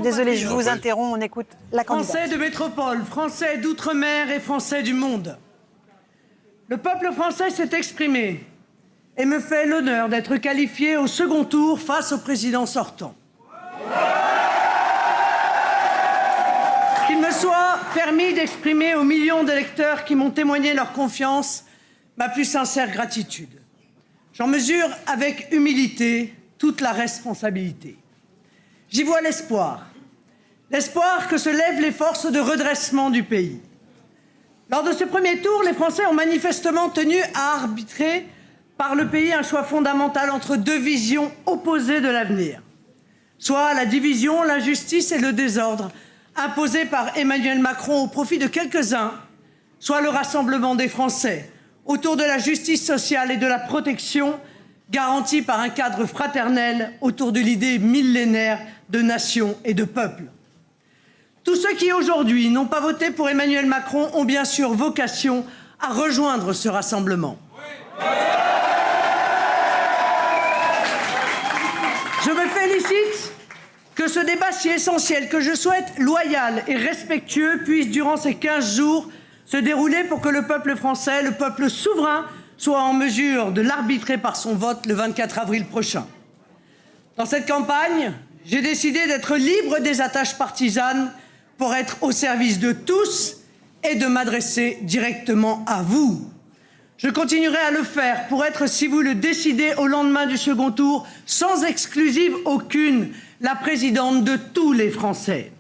Désolée, je vous interromps, on écoute la candidate. Français de métropole, Français d'outre-mer et Français du monde. Le peuple français s'est exprimé et me fait l'honneur d'être qualifié au second tour face au président sortant. Qu'il me soit permis d'exprimer aux millions d'électeurs qui m'ont témoigné leur confiance ma plus sincère gratitude. J'en mesure avec humilité toute la responsabilité. J'y vois l'espoir. L'espoir que se lèvent les forces de redressement du pays. Lors de ce premier tour, les Français ont manifestement tenu à arbitrer par le pays un choix fondamental entre deux visions opposées de l'avenir. Soit la division, l'injustice et le désordre imposés par Emmanuel Macron au profit de quelques-uns, soit le rassemblement des Français autour de la justice sociale et de la protection garantie par un cadre fraternel autour de l'idée millénaire de nation et de peuple. Tous ceux qui, aujourd'hui, n'ont pas voté pour Emmanuel Macron ont bien sûr vocation à rejoindre ce rassemblement. Je me félicite que ce débat si essentiel, que je souhaite loyal et respectueux, puisse, durant ces 15 jours, se dérouler pour que le peuple français, le peuple souverain, soit en mesure de l'arbitrer par son vote le 24 avril prochain. Dans cette campagne, j'ai décidé d'être libre des attaches partisanes pour être au service de tous et de m'adresser directement à vous. Je continuerai à le faire pour être, si vous le décidez, au lendemain du second tour, sans exclusive aucune, la présidente de tous les Français.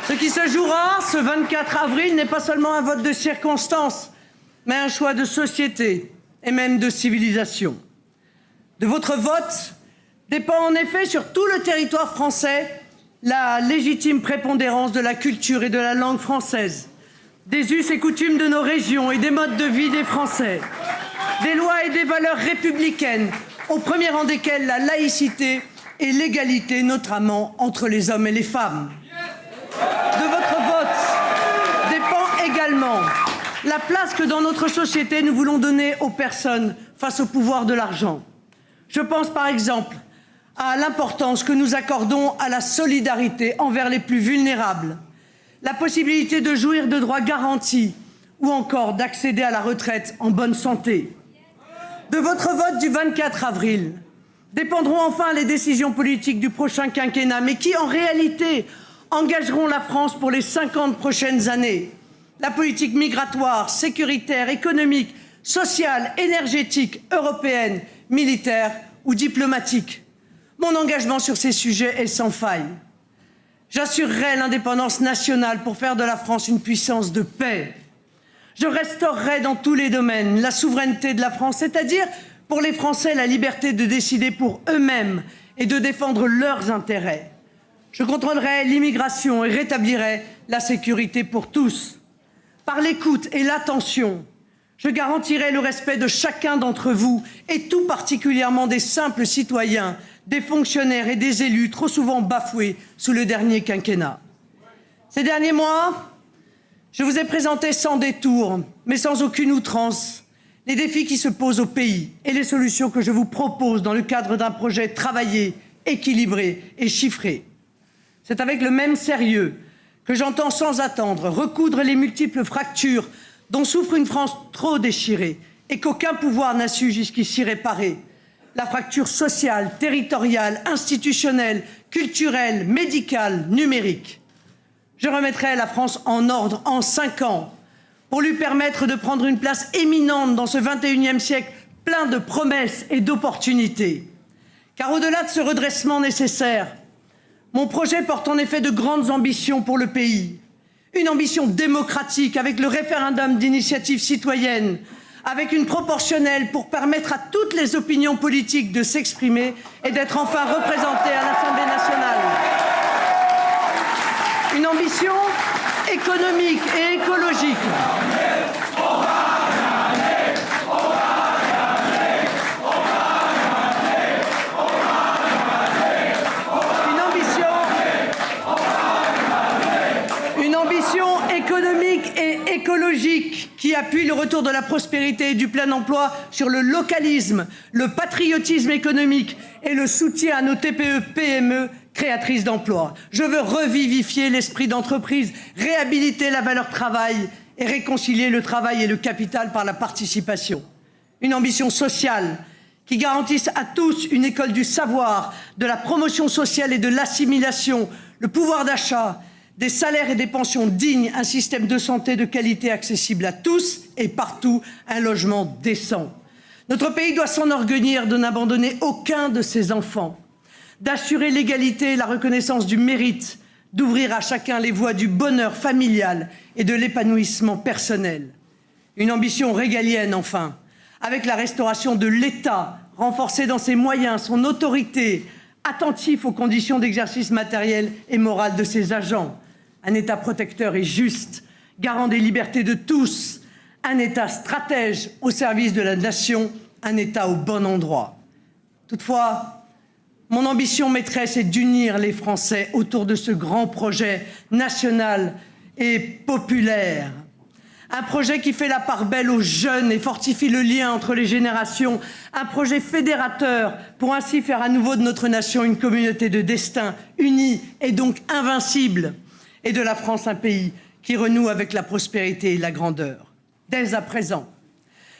Ce qui se jouera ce 24 avril n'est pas seulement un vote de circonstance, mais un choix de société et même de civilisation. De votre vote dépend en effet sur tout le territoire français la légitime prépondérance de la culture et de la langue française, des us et coutumes de nos régions et des modes de vie des Français, des lois et des valeurs républicaines, au premier rang desquelles la laïcité et l'égalité, notamment entre les hommes et les femmes. De votre vote dépend également la place que dans notre société nous voulons donner aux personnes face au pouvoir de l'argent. Je pense par exemple à l'importance que nous accordons à la solidarité envers les plus vulnérables, la possibilité de jouir de droits garantis ou encore d'accéder à la retraite en bonne santé. De votre vote du 24 avril dépendront enfin les décisions politiques du prochain quinquennat, mais qui en réalité engageront la France pour les 50 prochaines années. La politique migratoire, sécuritaire, économique, sociale, énergétique, européenne, militaire ou diplomatique. Mon engagement sur ces sujets est sans faille. J'assurerai l'indépendance nationale pour faire de la France une puissance de paix. Je restaurerai dans tous les domaines la souveraineté de la France, c'est-à-dire pour les Français la liberté de décider pour eux-mêmes et de défendre leurs intérêts. Je contrôlerai l'immigration et rétablirai la sécurité pour tous. Par l'écoute et l'attention, je garantirai le respect de chacun d'entre vous et tout particulièrement des simples citoyens, des fonctionnaires et des élus trop souvent bafoués sous le dernier quinquennat. Ces derniers mois, je vous ai présenté sans détour, mais sans aucune outrance, les défis qui se posent au pays et les solutions que je vous propose dans le cadre d'un projet travaillé, équilibré et chiffré. C'est avec le même sérieux que j'entends sans attendre recoudre les multiples fractures dont souffre une France trop déchirée et qu'aucun pouvoir n'a su jusqu'ici réparer. La fracture sociale, territoriale, institutionnelle, culturelle, médicale, numérique. Je remettrai la France en ordre en 5 ans pour lui permettre de prendre une place éminente dans ce 21e siècle plein de promesses et d'opportunités. Car au-delà de ce redressement nécessaire, mon projet porte en effet de grandes ambitions pour le pays. Une ambition démocratique avec le référendum d'initiative citoyenne, avec une proportionnelle pour permettre à toutes les opinions politiques de s'exprimer et d'être enfin représentées à l'Assemblée nationale. Une ambition économique et écologique. Une ambition économique et écologique qui appuie le retour de la prospérité et du plein emploi sur le localisme, le patriotisme économique et le soutien à nos TPE-PME créatrices d'emplois. Je veux revivifier l'esprit d'entreprise, réhabiliter la valeur travail et réconcilier le travail et le capital par la participation. Une ambition sociale qui garantisse à tous une école du savoir, de la promotion sociale et de l'assimilation, le pouvoir d'achat, des salaires et des pensions dignes, un système de santé de qualité accessible à tous et partout, un logement décent. Notre pays doit s'enorgueillir de n'abandonner aucun de ses enfants, d'assurer l'égalité et la reconnaissance du mérite, d'ouvrir à chacun les voies du bonheur familial et de l'épanouissement personnel. Une ambition régalienne enfin, avec la restauration de l'État, renforcé dans ses moyens, son autorité, attentif aux conditions d'exercice matériel et moral de ses agents. Un État protecteur et juste, garant des libertés de tous, un État stratège au service de la nation, un État au bon endroit. Toutefois, mon ambition maîtresse est d'unir les Français autour de ce grand projet national et populaire. Un projet qui fait la part belle aux jeunes et fortifie le lien entre les générations. Un projet fédérateur pour ainsi faire à nouveau de notre nation une communauté de destin unie et donc invincible. Et de la France un pays qui renoue avec la prospérité et la grandeur. Dès à présent,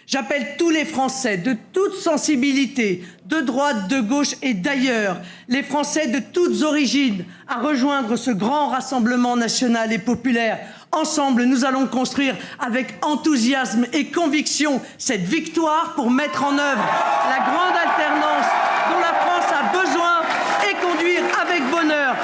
j'appelle tous les Français de toute sensibilité, de droite, de gauche et d'ailleurs, les Français de toutes origines, à rejoindre ce grand rassemblement national et populaire. Ensemble, nous allons construire avec enthousiasme et conviction cette victoire pour mettre en œuvre la grande alternance dont la France a besoin et conduire avec bonheur